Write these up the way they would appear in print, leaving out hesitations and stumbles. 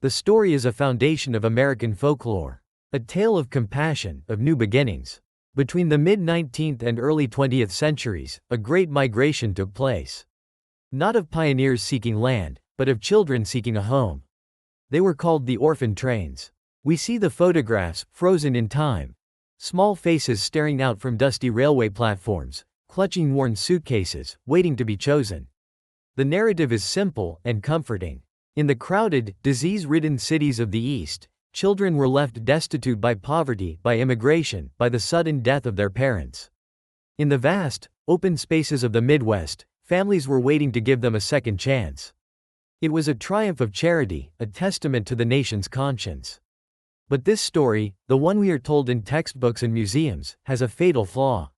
The story is a foundation of American folklore, a tale of compassion, of new beginnings. Between the mid-19th and early 20th centuries, a great migration took place. Not of pioneers seeking land, but of children seeking a home. They were called the Orphan Trains. We see the photographs, frozen in time. Small faces staring out from dusty railway platforms, clutching worn suitcases, waiting to be chosen. The narrative is simple and comforting. In the crowded, disease-ridden cities of the East, children were left destitute by poverty, by immigration, by the sudden death of their parents. In the vast, open spaces of the Midwest, families were waiting to give them a second chance. It was a triumph of charity, a testament to the nation's conscience. But this story, the one we are told in textbooks and museums, has a fatal flaw.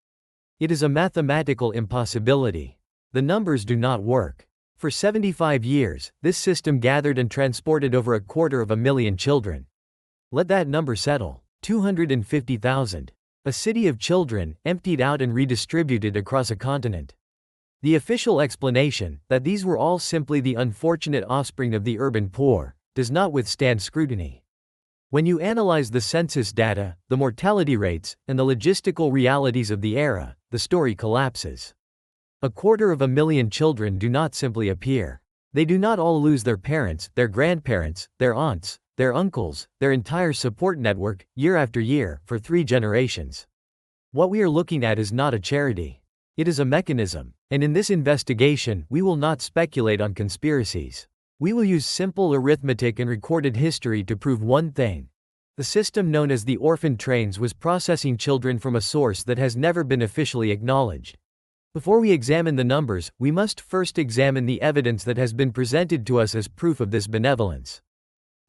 It is a mathematical impossibility. The numbers do not work. For 75 years, this system gathered and transported over 250,000 children. Let that number settle. 250,000. A city of children, emptied out and redistributed across a continent. The official explanation, that these were all simply the unfortunate offspring of the urban poor, does not withstand scrutiny. When you analyze the census data, the mortality rates, and the logistical realities of the era, the story collapses. 250,000 children do not simply appear. They do not all lose their parents, their grandparents, their aunts, their uncles, their entire support network, year after year, for 3 generations. What we are looking at is not a charity. It is a mechanism, and in this investigation, we will not speculate on conspiracies. We will use simple arithmetic and recorded history to prove one thing. The system known as the Orphan Trains was processing children from a source that has never been officially acknowledged. Before we examine the numbers, we must first examine the evidence that has been presented to us as proof of this benevolence.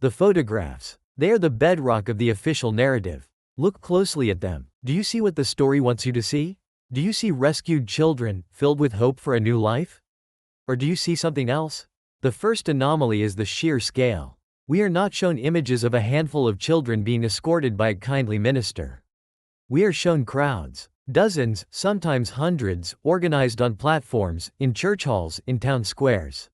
The photographs. They are the bedrock of the official narrative. Look closely at them. Do you see what the story wants you to see? Do you see rescued children, filled with hope for a new life? Or do you see something else? The first anomaly is the sheer scale. We are not shown images of a handful of children being escorted by a kindly minister. We are shown crowds, dozens, sometimes hundreds, organized on platforms, in church halls, in town squares.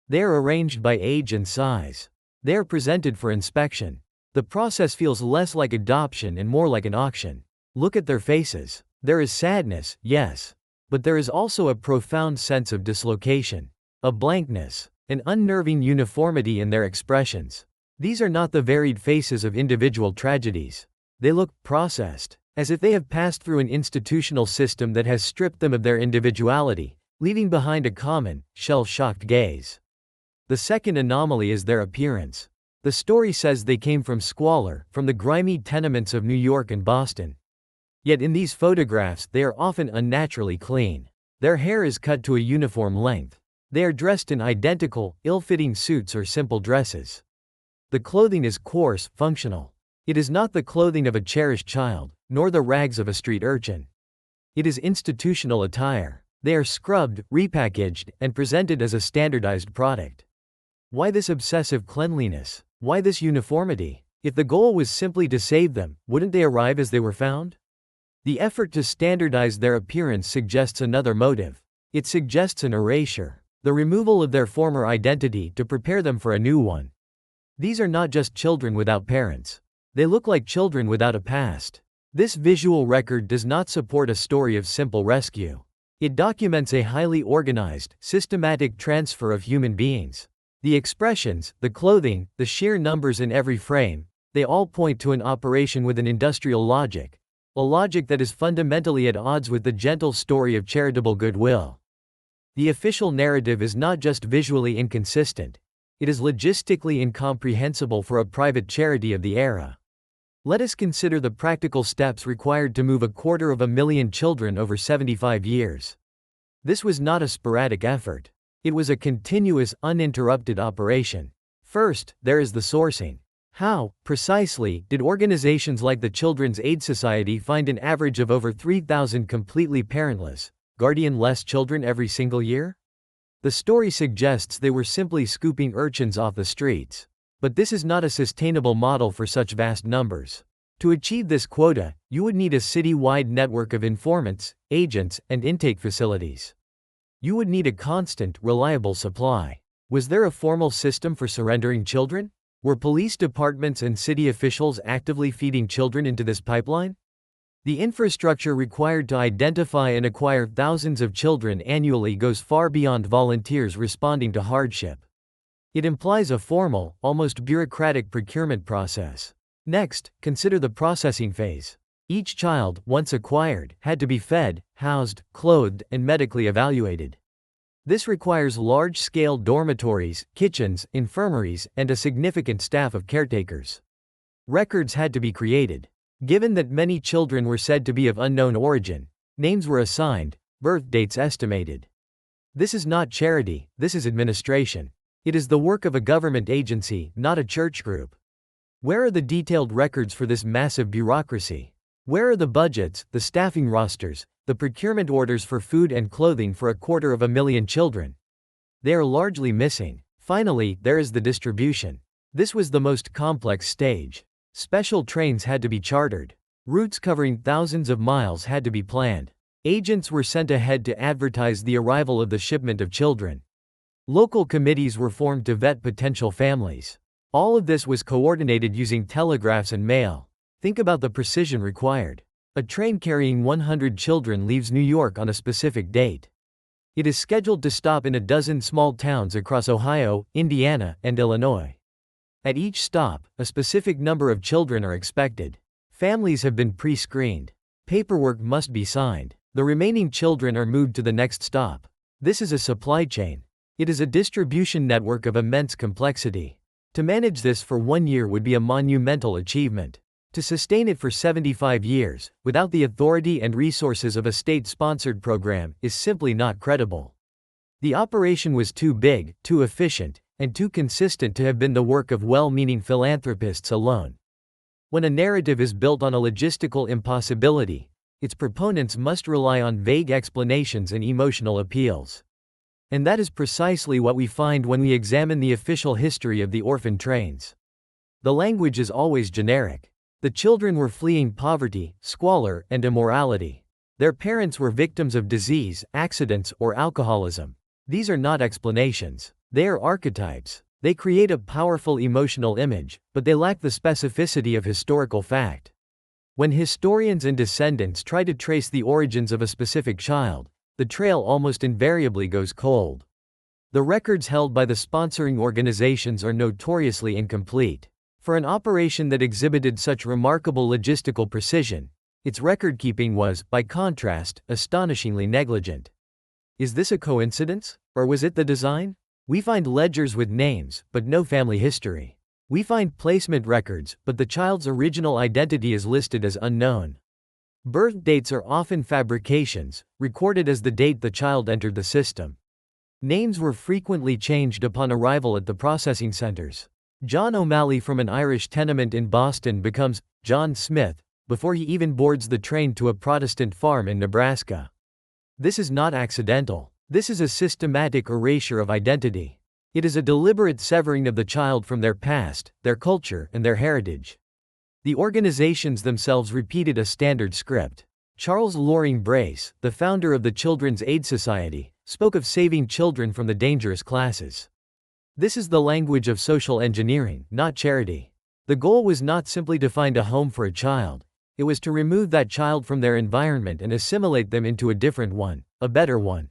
They are arranged by age and size. They are presented for inspection. The process feels less like adoption and more like an auction. Look at their faces. There is sadness, yes. But there is also a profound sense of dislocation, a blankness, an unnerving uniformity in their expressions. These are not the varied faces of individual tragedies. They look processed, as if they have passed through an institutional system that has stripped them of their individuality, leaving behind a common, shell-shocked gaze. The second anomaly is their appearance. The story says they came from squalor, from the grimy tenements of New York and Boston. Yet in these photographs, they are often unnaturally clean. Their hair is cut to a uniform length. They are dressed in identical, ill-fitting suits or simple dresses. The clothing is coarse, functional. It is not the clothing of a cherished child, nor the rags of a street urchin. It is institutional attire. They are scrubbed, repackaged, and presented as a standardized product. Why this obsessive cleanliness? Why this uniformity? If the goal was simply to save them, wouldn't they arrive as they were found? The effort to standardize their appearance suggests another motive. It suggests an erasure, the removal of their former identity to prepare them for a new one. These are not just children without parents. They look like children without a past. This visual record does not support a story of simple rescue. It documents a highly organized, systematic transfer of human beings. The expressions, the clothing, the sheer numbers in every frame, they all point to an operation with an industrial logic. A logic that is fundamentally at odds with the gentle story of charitable goodwill. The official narrative is not just visually inconsistent, it is logistically incomprehensible for a private charity of the era. Let us consider the practical steps required to move 250,000 children over 75 years. This was not a sporadic effort. It was a continuous, uninterrupted operation. First, there is the sourcing. How, precisely, did organizations like the Children's Aid Society find an average of over 3,000 completely parentless, guardian-less children every single year? The story suggests they were simply scooping urchins off the streets. But this is not a sustainable model for such vast numbers. To achieve this quota, you would need a city-wide network of informants, agents, and intake facilities. You would need a constant, reliable supply. Was there a formal system for surrendering children? Were police departments and city officials actively feeding children into this pipeline? The infrastructure required to identify and acquire thousands of children annually goes far beyond volunteers responding to hardship. It implies a formal, almost bureaucratic procurement process. Next, consider the processing phase. Each child, once acquired, had to be fed, housed, clothed, and medically evaluated. This requires large-scale dormitories, kitchens, infirmaries, and a significant staff of caretakers. Records had to be created. Given that many children were said to be of unknown origin, names were assigned, birth dates estimated. This is not charity, this is administration. It is the work of a government agency, not a church group. Where are the detailed records for this massive bureaucracy? Where are the budgets, the staffing rosters, the procurement orders for food and clothing for 250,000 children? They are largely missing. Finally, there is the distribution. This was the most complex stage. Special trains had to be chartered. Routes covering thousands of miles had to be planned. Agents were sent ahead to advertise the arrival of the shipment of children. Local committees were formed to vet potential families. All of this was coordinated using telegraphs and mail. Think about the precision required. A train carrying 100 children leaves New York on a specific date. It is scheduled to stop in a dozen small towns across Ohio, Indiana, and Illinois. At each stop, a specific number of children are expected. Families have been pre-screened. Paperwork must be signed. The remaining children are moved to the next stop. This is a supply chain. It is a distribution network of immense complexity. To manage this for 1 year would be a monumental achievement. To sustain it for 75 years, without the authority and resources of a state-sponsored program, is simply not credible. The operation was too big, too efficient, and too consistent to have been the work of well-meaning philanthropists alone. When a narrative is built on a logistical impossibility, its proponents must rely on vague explanations and emotional appeals. And that is precisely what we find when we examine the official history of the orphan trains. The language is always generic. The children were fleeing poverty, squalor, and immorality. Their parents were victims of disease, accidents, or alcoholism. These are not explanations. They are archetypes. They create a powerful emotional image, but they lack the specificity of historical fact. When historians and descendants try to trace the origins of a specific child, the trail almost invariably goes cold. The records held by the sponsoring organizations are notoriously incomplete. For an operation that exhibited such remarkable logistical precision, its record-keeping was, by contrast, astonishingly negligent. Is this a coincidence? Or was it the design? We find ledgers with names, but no family history. We find placement records, but the child's original identity is listed as unknown. Birth dates are often fabrications, recorded as the date the child entered the system. Names were frequently changed upon arrival at the processing centers. John O'Malley from an Irish tenement in Boston becomes John Smith before he even boards the train to a Protestant farm in Nebraska. This is not accidental. This is a systematic erasure of identity. It is a deliberate severing of the child from their past, their culture, and their heritage. The organizations themselves repeated a standard script. Charles Loring Brace, the founder of the Children's Aid Society, spoke of saving children from the dangerous classes. This is the language of social engineering, not charity. The goal was not simply to find a home for a child. It was to remove that child from their environment and assimilate them into a different one, a better one.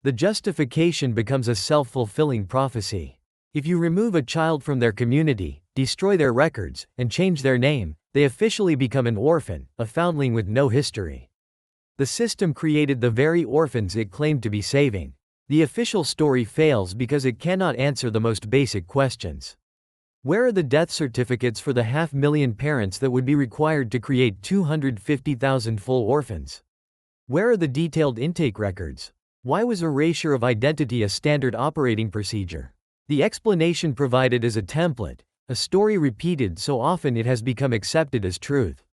The justification becomes a self-fulfilling prophecy. If you remove a child from their community, destroy their records, and change their name, they officially become an orphan, a foundling with no history. The system created the very orphans it claimed to be saving. The official story fails because it cannot answer the most basic questions. Where are the death certificates for the 500,000 parents that would be required to create 250,000 full orphans? Where are the detailed intake records? Why was erasure of identity a standard operating procedure? The explanation provided is a template, a story repeated so often it has become accepted as truth.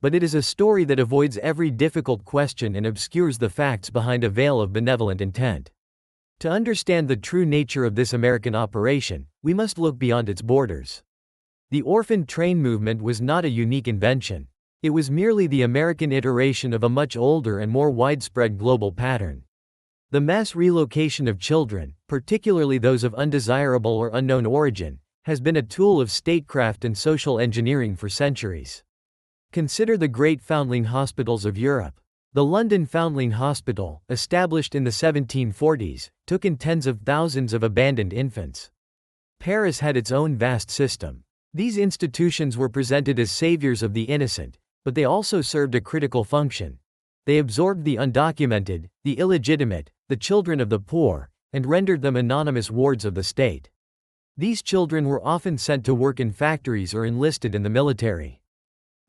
But it is a story that avoids every difficult question and obscures the facts behind a veil of benevolent intent. To understand the true nature of this American operation, we must look beyond its borders. The orphan train movement was not a unique invention. It was merely the American iteration of a much older and more widespread global pattern. The mass relocation of children, particularly those of undesirable or unknown origin, has been a tool of statecraft and social engineering for centuries. Consider the great foundling hospitals of Europe. The London Foundling Hospital, established in the 1740s, took in tens of thousands of abandoned infants. Paris had its own vast system. These institutions were presented as saviors of the innocent, but they also served a critical function. They absorbed the undocumented, the illegitimate, the children of the poor, and rendered them anonymous wards of the state. These children were often sent to work in factories or enlisted in the military.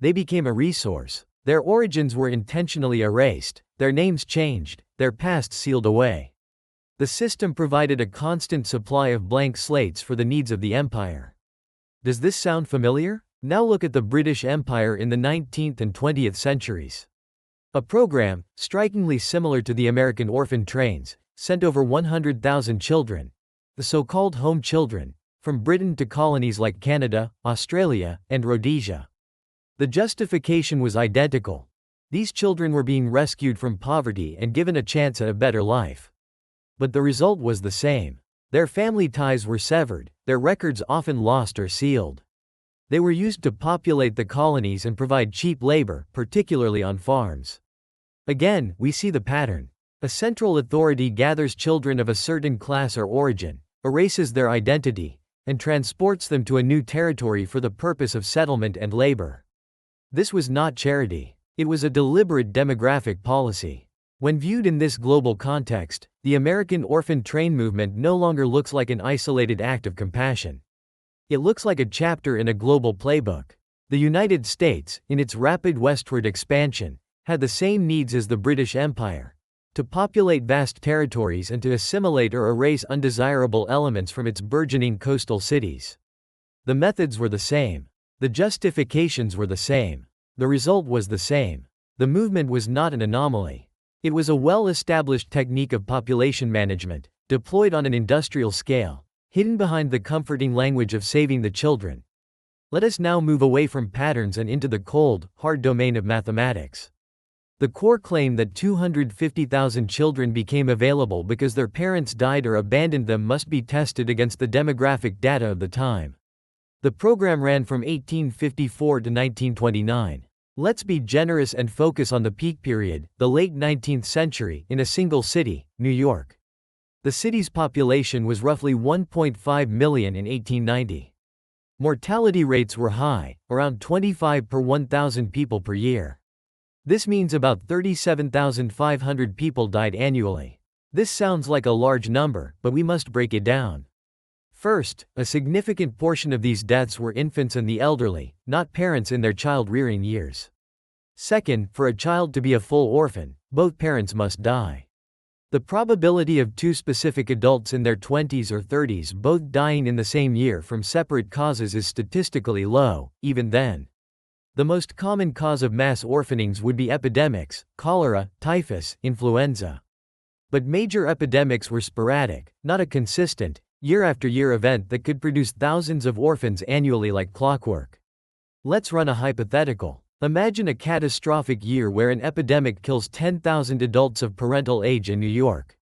They became a resource. Their origins were intentionally erased, their names changed, their pasts sealed away. The system provided a constant supply of blank slates for the needs of the empire. Does this sound familiar? Now look at the British Empire in the 19th and 20th centuries. A program, strikingly similar to the American Orphan Trains, sent over 100,000 children, the so-called home children, from Britain to colonies like Canada, Australia, and Rhodesia. The justification was identical. These children were being rescued from poverty and given a chance at a better life. But the result was the same. Their family ties were severed, their records often lost or sealed. They were used to populate the colonies and provide cheap labor, particularly on farms. Again, we see the pattern. A central authority gathers children of a certain class or origin, erases their identity, and transports them to a new territory for the purpose of settlement and labor. This was not charity. It was a deliberate demographic policy. When viewed in this global context, the American orphan train movement no longer looks like an isolated act of compassion. It looks like a chapter in a global playbook. The United States, in its rapid westward expansion, had the same needs as the British Empire: to populate vast territories and to assimilate or erase undesirable elements from its burgeoning coastal cities. The methods were the same. The justifications were the same. The result was the same. The movement was not an anomaly. It was a well-established technique of population management, deployed on an industrial scale, hidden behind the comforting language of saving the children. Let us now move away from patterns and into the cold, hard domain of mathematics. The core claim that 250,000 children became available because their parents died or abandoned them must be tested against the demographic data of the time. The program ran from 1854 to 1929. Let's be generous and focus on the peak period, the late 19th century, in a single city, New York. The city's population was roughly 1.5 million in 1890. Mortality rates were high, around 25 per 1,000 people per year. This means about 37,500 people died annually. This sounds like a large number, but we must break it down. First, a significant portion of these deaths were infants and the elderly, not parents in their child-rearing years. Second, for a child to be a full orphan, both parents must die. The probability of two specific adults in their 20s or 30s both dying in the same year from separate causes is statistically low, even then. The most common cause of mass orphanings would be epidemics: cholera, typhus, influenza. But major epidemics were sporadic, not a consistent, year-after-year event that could produce thousands of orphans annually like clockwork. Let's run a hypothetical. Imagine a catastrophic year where an epidemic kills 10,000 adults of parental age in New York.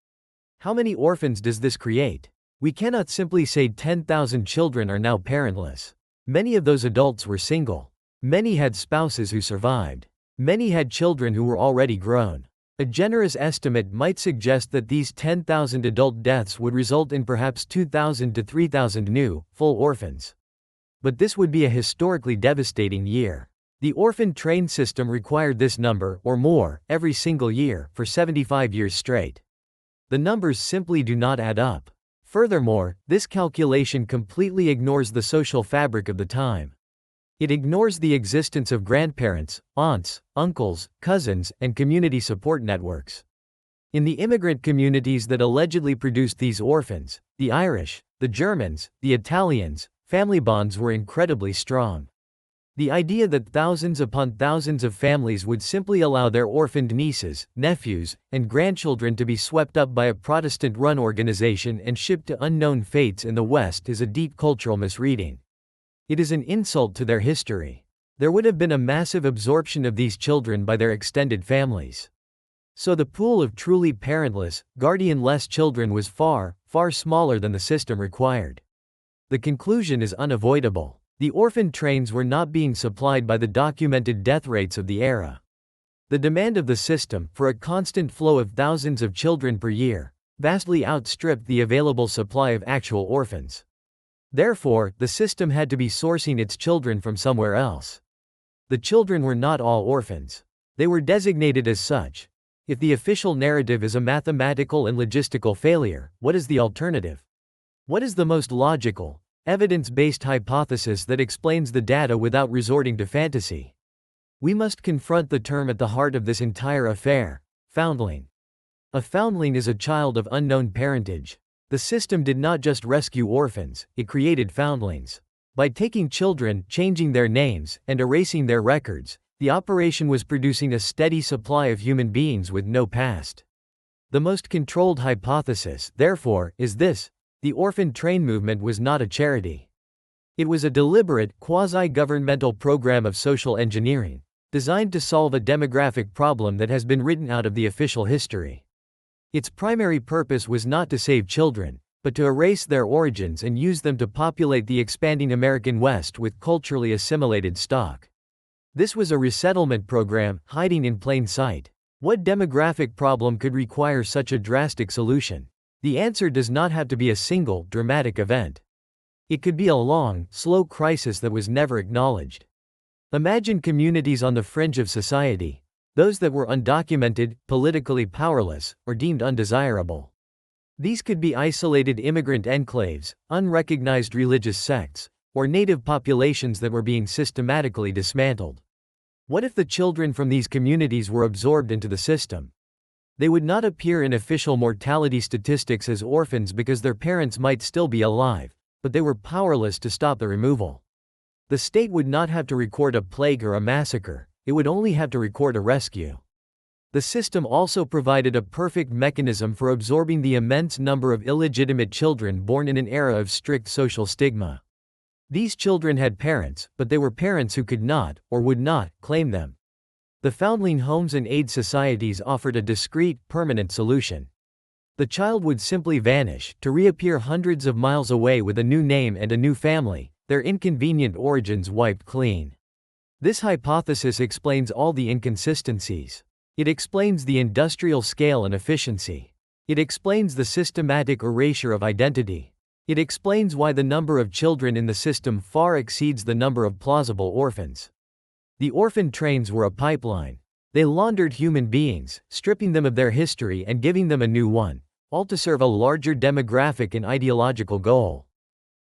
How many orphans does this create? We cannot simply say 10,000 children are now parentless. Many of those adults were single. Many had spouses who survived. Many had children who were already grown. A generous estimate might suggest that these 10,000 adult deaths would result in perhaps 2,000 to 3,000 new, full orphans. But this would be a historically devastating year. The orphan train system required this number, or more, every single year, for 75 years straight. The numbers simply do not add up. Furthermore, this calculation completely ignores the social fabric of the time. It ignores the existence of grandparents, aunts, uncles, cousins, and community support networks. In the immigrant communities that allegedly produced these orphans, the Irish, the Germans, the Italians, family bonds were incredibly strong. The idea that thousands upon thousands of families would simply allow their orphaned nieces, nephews, and grandchildren to be swept up by a Protestant-run organization and shipped to unknown fates in the West is a deep cultural misreading. It is an insult to their history. There would have been a massive absorption of these children by their extended families. So the pool of truly parentless, guardian-less children was far, far smaller than the system required. The conclusion is unavoidable. The orphan trains were not being supplied by the documented death rates of the era. The demand of the system, for a constant flow of thousands of children per year, vastly outstripped the available supply of actual orphans. Therefore, the system had to be sourcing its children from somewhere else. The children were not all orphans. They were designated as such. If the official narrative is a mathematical and logistical failure, what is the alternative? What is the most logical, evidence-based hypothesis that explains the data without resorting to fantasy? We must confront the term at the heart of this entire affair: foundling. A foundling is a child of unknown parentage. The system did not just rescue orphans, it created foundlings. By taking children, changing their names, and erasing their records, the operation was producing a steady supply of human beings with no past. The most controlled hypothesis, therefore, is this: the orphan train movement was not a charity. It was a deliberate, quasi-governmental program of social engineering, designed to solve a demographic problem that has been written out of the official history. Its primary purpose was not to save children, but to erase their origins and use them to populate the expanding American West with culturally assimilated stock. This was a resettlement program, hiding in plain sight. What demographic problem could require such a drastic solution? The answer does not have to be a single, dramatic event. It could be a long, slow crisis that was never acknowledged. Imagine communities on the fringe of society, those that were undocumented, politically powerless, or deemed undesirable. These could be isolated immigrant enclaves, unrecognized religious sects, or native populations that were being systematically dismantled. What if the children from these communities were absorbed into the system? They would not appear in official mortality statistics as orphans because their parents might still be alive, but they were powerless to stop the removal. The state would not have to record a plague or a massacre, it would only have to record a rescue. The system also provided a perfect mechanism for absorbing the immense number of illegitimate children born in an era of strict social stigma. These children had parents, but they were parents who could not, or would not, claim them. The foundling homes and aid societies offered a discrete, permanent solution. The child would simply vanish, to reappear hundreds of miles away with a new name and a new family, their inconvenient origins wiped clean. This hypothesis explains all the inconsistencies. It explains the industrial scale and efficiency. It explains the systematic erasure of identity. It explains why the number of children in the system far exceeds the number of plausible orphans. The orphan trains were a pipeline. They laundered human beings, stripping them of their history and giving them a new one, all to serve a larger demographic and ideological goal.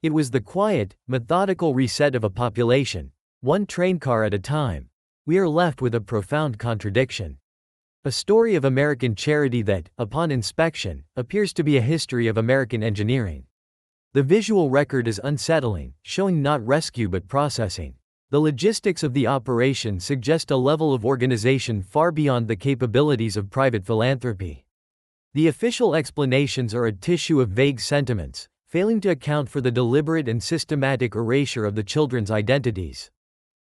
It was the quiet, methodical reset of a population, one train car at a time. We are left with a profound contradiction. A story of American charity that, upon inspection, appears to be a history of American engineering. The visual record is unsettling, showing not rescue but processing. The logistics of the operation suggest a level of organization far beyond the capabilities of private philanthropy. The official explanations are a tissue of vague sentiments, failing to account for the deliberate and systematic erasure of the children's identities.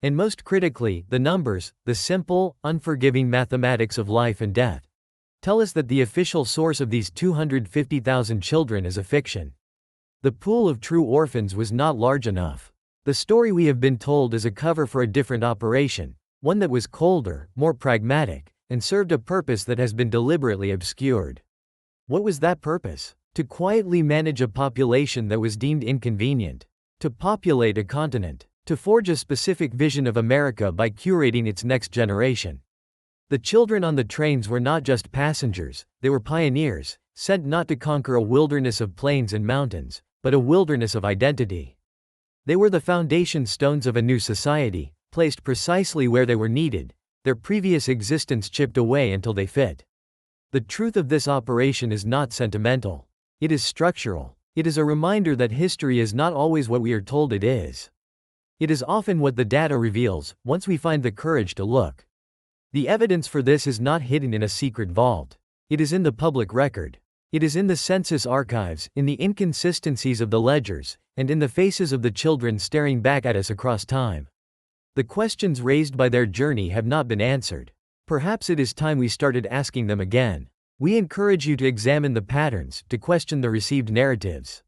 And most critically, the numbers, the simple, unforgiving mathematics of life and death, tell us that the official source of these 250,000 children is a fiction. The pool of true orphans was not large enough. The story we have been told is a cover for a different operation, one that was colder, more pragmatic, and served a purpose that has been deliberately obscured. What was that purpose? To quietly manage a population that was deemed inconvenient. To populate a continent. To forge a specific vision of America by curating its next generation. The children on the trains were not just passengers, they were pioneers, sent not to conquer a wilderness of plains and mountains, but a wilderness of identity. They were the foundation stones of a new society, placed precisely where they were needed, their previous existence chipped away until they fit. The truth of this operation is not sentimental. It is structural. It is a reminder that history is not always what we are told it is. It is often what the data reveals, once we find the courage to look. The evidence for this is not hidden in a secret vault. It is in the public record. It is in the census archives, in the inconsistencies of the ledgers, and in the faces of the children staring back at us across time. The questions raised by their journey have not been answered. Perhaps it is time we started asking them again. We encourage you to examine the patterns, to question the received narratives.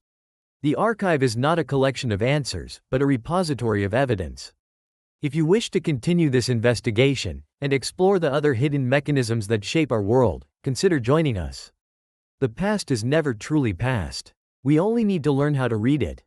The archive is not a collection of answers, but a repository of evidence. If you wish to continue this investigation and explore the other hidden mechanisms that shape our world, consider joining us. The past is never truly past. We only need to learn how to read it.